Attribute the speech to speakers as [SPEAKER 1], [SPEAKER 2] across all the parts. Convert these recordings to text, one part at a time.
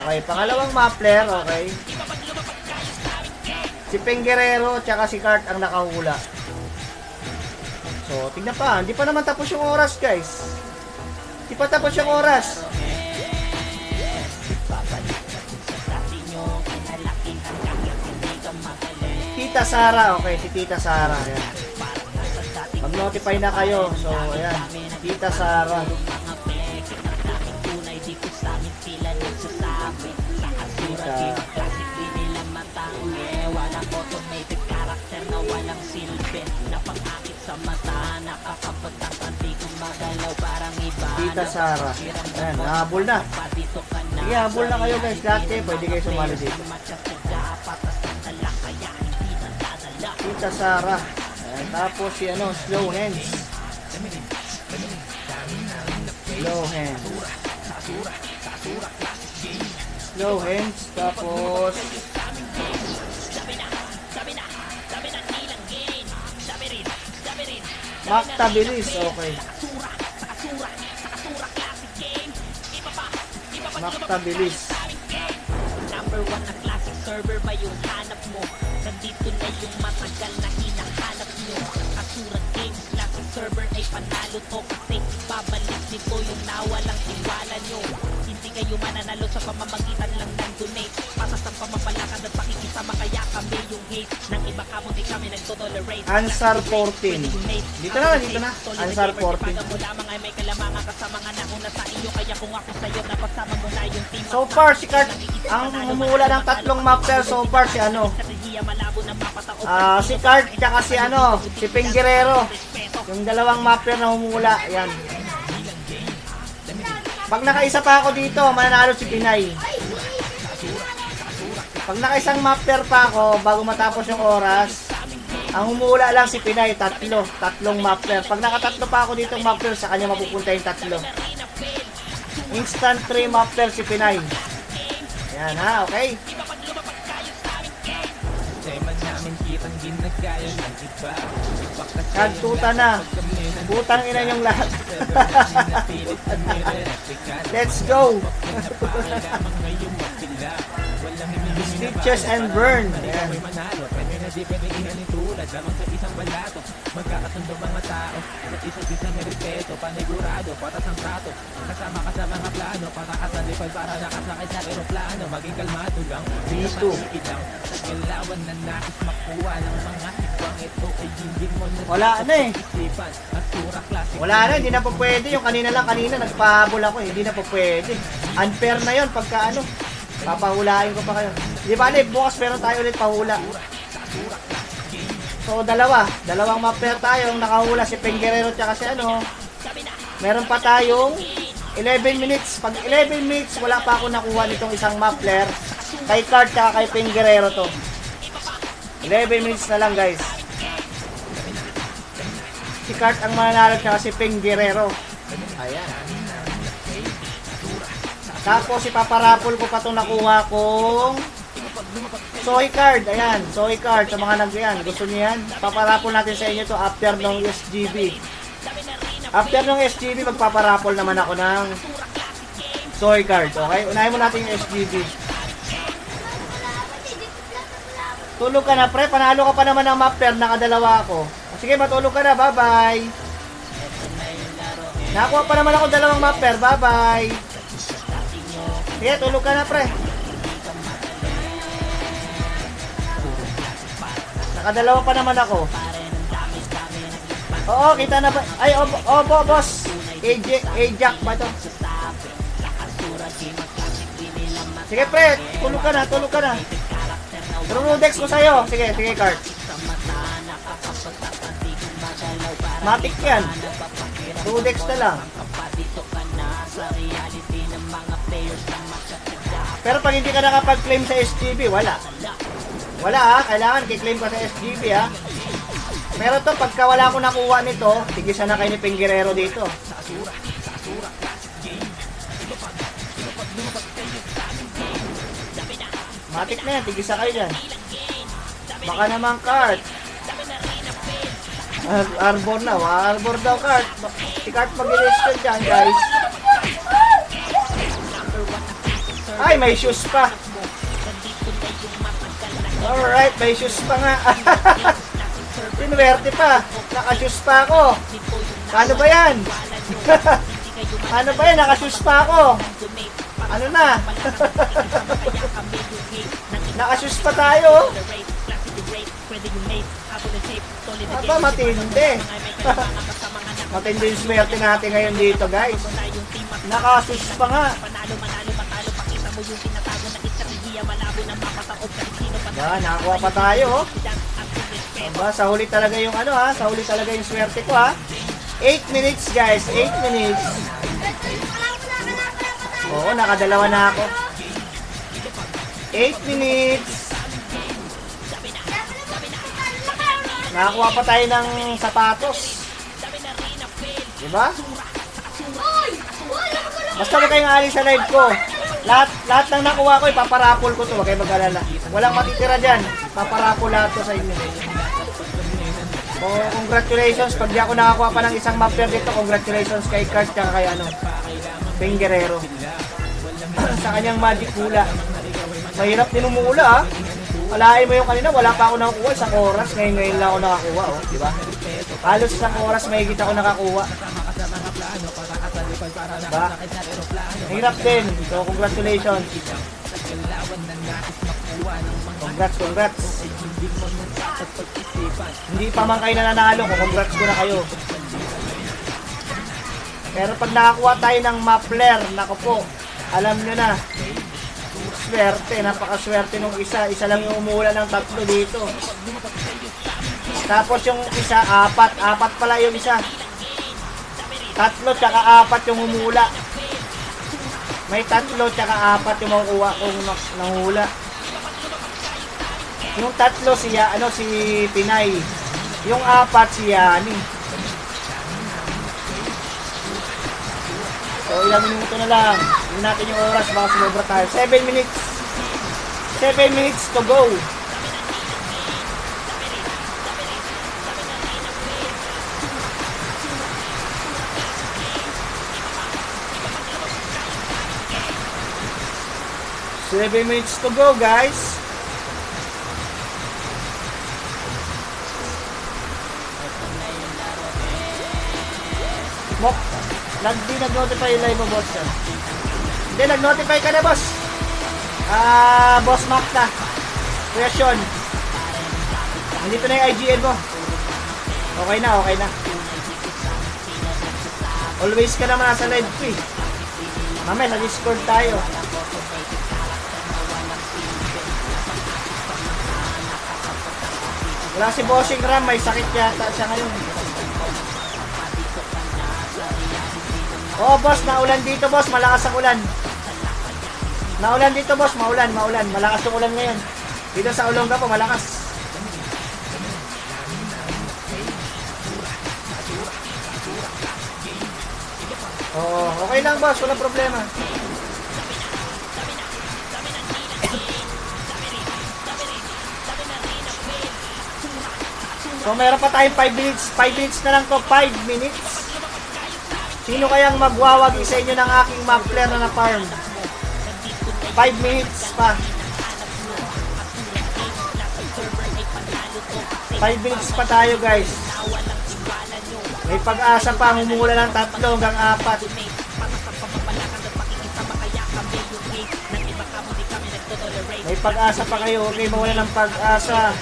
[SPEAKER 1] Okay, pangalawang Muffler, okay. Si Penguerrero tsaka si Kart ang nakahula. So, tignan pa. Hindi pa naman tapos yung oras, guys. Hindi pa tapos yung oras. Tita Sara, okay. Si Tita Sara, ayan. Mag-notify na kayo. So, ayan. Tita Sara. Tita Sara. Ayan, nahabol na. Sige, habol na kayo guys. Lahat kayo, pwede kayo sumali dito. Tita Sara. Ayan, tapos si ano, Slow Hands. Slow Hands. Slow Hands. Tapos Mactabilis, okay. Mactabilis.
[SPEAKER 2] Number 1 na classic server ba yung hanap mo? Nandito na yung matagal na hinahanap nyo. Asura Games classic server ay panalo to kasi babalik nito yung nawalang tiwala nyo. Hindi kayo mananalo sa pamamagitan lang ng donate. Pasasang pamapalakad at pakikisama kaya kami yung hate. Nang iba ka mo di kami nagtotolerate.
[SPEAKER 1] Ansar 14. Dito na, dito na. Ansar 14.
[SPEAKER 2] Mo lamang ay may kalamangan kasama nga nauna sa iyo. Kaya kung ako sa'yo napasama mo na yung team.
[SPEAKER 1] So far, si Kart, ang humula ng tatlong Muffler so far si ano. Si Kart, tsaka si ano, si Penguerrero. Yung dalawang Muffler na humula, yan. Pag nakaisa pa ako dito, mananalo si Pinay. Pag nakaisang Muffler pa ako, bago matapos yung oras, ang humula lang si Pinay, tatlong Muffler. Pag nakatatlo pa ako dito Muffler, sa kanya mapupunta yung tatlo. Instant 3 Muffler si Pinay. Ayan ha, okay. Kantuta na. Butang ina yung lahat. Let's go. Stitches and burn. Ayan.
[SPEAKER 2] Magkakasundo mga tao at isa't isang respeto, panigurado, patas ang trato, kasama ka sa mga plano, patakasalipay para nakasakay sa aeroplano, maging kalmado lang,
[SPEAKER 1] Dito.
[SPEAKER 2] ilang sa galawan na nais makuha ng mga ibang ito ay hindi mo na
[SPEAKER 1] Wala na eh.
[SPEAKER 2] isipan, at sura klase.
[SPEAKER 1] Wala na, hindi na po pwede. Yung kanina nagpahabol ako, hindi na po pwede. Unfair na yon pagka ano. Papahulain ko pa kayo. Di ba, bukas meron tayo ulit pahula. So, dalawang Muffler tayo. Nakahula si Penguerrero tsaka si ano. Meron pa tayong 11 minutes. Pag 11 minutes, wala pa ako nakuha nitong isang Muffler. Kay Kart tsaka kay Penguerrero to. 11 minutes na lang, guys. Si Kart ang mananalo tsaka si Penguerrero. Ayan. Tapos ipaparapol ko pa itong nakuha kong Soy card. Ayan, Soy card sa mga nag-yan. Gusto niyo yan? Paparapol natin sa inyo to after ng SGB. After ng SGB, magpaparapol naman ako ng Soy card. Okay? Unahin mo natin yung SGB. Tulog ka na, pre. Panalo ka pa naman ng Muffler. Nakadalawa ako. Sige, matulog ka na. Bye-bye. Nakuha pa naman ako dalawang Muffler. Bye-bye. Sige, tulog ka na, pre. Nakadalawa pa naman ako. Oo, kita na ba? Ay, opo, boss. Jack ba to? Sige, pre. Tulog ka na. Rudex ko sa'yo. Sige, Kart. Matik yan. Rudex na lang. Pero pag hindi ka nakapag-claim sa SGB, wala. Wala ha, kailangan i-claim ka sa SGB ha. Pero to, pagka wala ko nakuha nito, tigisan na kayo ni Penguerrero dito. Matik na yan, tigisa kayo dyan. Baka naman Kart. Arbor na, arbor daw Kart. Si Kart mag-register dyan guys. Ay, may shoes pa. Alright, may shoes pa nga. Sinuwerte pa. Naka-shoes pa ako. Ano ba yan? Ano ba yan? Naka-shoes pa ako. Ano na? Naka-shoes pa tayo. Aba, matindi. Matindi yung swerte natin ngayon dito, guys. Naka-shoes pa nga. Ba, nakakuha pa tayo. Aba, sa huli talaga yung ano ha. Sa huli talaga yung swerte ko ha. 8 minutes, guys. 8 minutes. Oo, nakadalawa na ako. 8 minutes. Nakakuha pa tayo ng sapatos. Diba? Basta huwag kayong alis sa live ko. Lahat ng nakuha ko, ipaparapol ko to. Huwag kayong mag-alala. Walang matitira dyan. Paparapol lahat to sa inyo. So, congratulations. Pag di ako nakakuha pa ng isang mapper dito, congratulations kay Kurt at kay Peng Guerrero. Sa kanyang magic hula. Mahirap din umula ha. Walain mo yung kanina, wala pa ako nakakuha. Isang oras, ngayon lang ako nakakuha. Oh, di ba? Halos isang oras may kita ako nakakuha. Diba? Hirap din. So, congratulations. Congrats. Hindi pa man kayo nananalo, congrats ko na kayo. Pero pag nakakuha tayo ng Mapler, nako po, alam nyo na, swerte, napakaswerte nung isa lang yung umuula ng 3 dito. Tapos yung isa, 4 pala yung isa. 3 tsaka 4 yung umula. May 3 tsaka 4 yung makukuha kung nahula. Yung 3 si Pinay. Yung 4 si Yani. So ilang minuto na lang. Hindi natin yung oras, baka sumobra tayo. 7 minutes. 7 minutes to go. Seven minutes to go, guys. Mok, nag-notify yung live mo, boss. Hindi, nag-notify ka na, boss. Boss Makta. Kuya Sean. Nandito na yung IGN mo. Okay na. Always ka naman nasa live ko eh. Mamaya, nag-Discord tayo. Wala si Bossing Ram, may sakit yata siya ngayon. Oh, boss, naulan dito, boss. Malakas ang ulan. Naulan dito, boss. Maulan. Malakas ang ulan ngayon. Dito sa Olonga po, malakas. Oh, okay lang, boss. Walang problema. So, meron pa tayong 5 minutes. 5 minutes na lang to. 5 minutes. Sino kayang magwawagi sa inyo ng aking Mapler na na-farm? 5 minutes pa. 5 minutes pa tayo, guys. May pag-asa pa. Humula ng 3 hanggang 4. May pag-asa pa kayo. Okay, mawala ng pag-asa.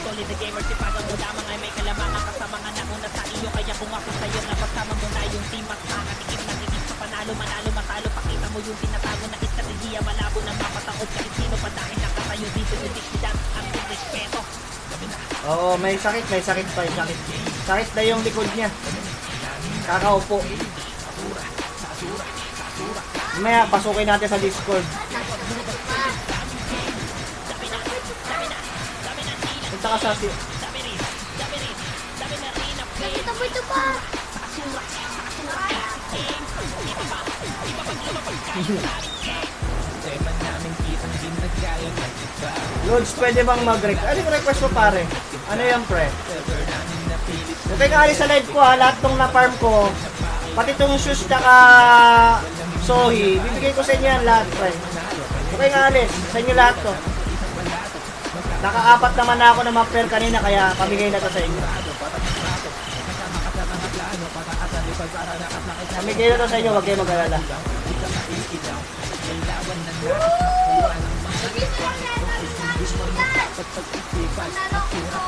[SPEAKER 1] Yung tinatago na estrategiya malabo na mapataod kahit sino pa dahil nakatayo dito yung dikidan ang respeto. Oo, may sakit pa yung sakit. Sakit na yung likod niya. Kakaupo. Mamaya, pasukin natin sa Discord. Punta ka sa ito pa. Lods, pwede bang mag-request? Ano yung request mo, pare? Ano yan, pre? Huwag kayo kaalis sa live ko ha. Lahat tong na-farm ko, pati tong shoes tsaka sohi, bibigay ko sa inyo yan lahat, pre. Okay nga alis, sa inyo lahat to. Nakaapat naman na ako ng mapper kanina kaya pamigay na to sa inyo. Pamigay na to sa inyo, wag kayo mag-alala.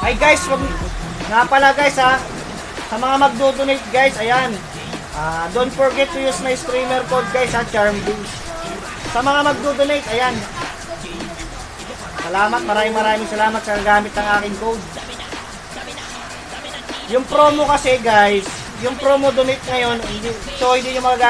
[SPEAKER 1] Ay guys, wag nga pala guys ha. Sa mga magdo-donate guys, ayan. Don't forget to use my streamer code guys ha, CharmBeans. Sa mga magdo-donate, ayan. Salamat, maraming salamat sa gamit ng aking code. Yung promo kasi guys, yung promo donate ngayon, hindi nyo magagamit.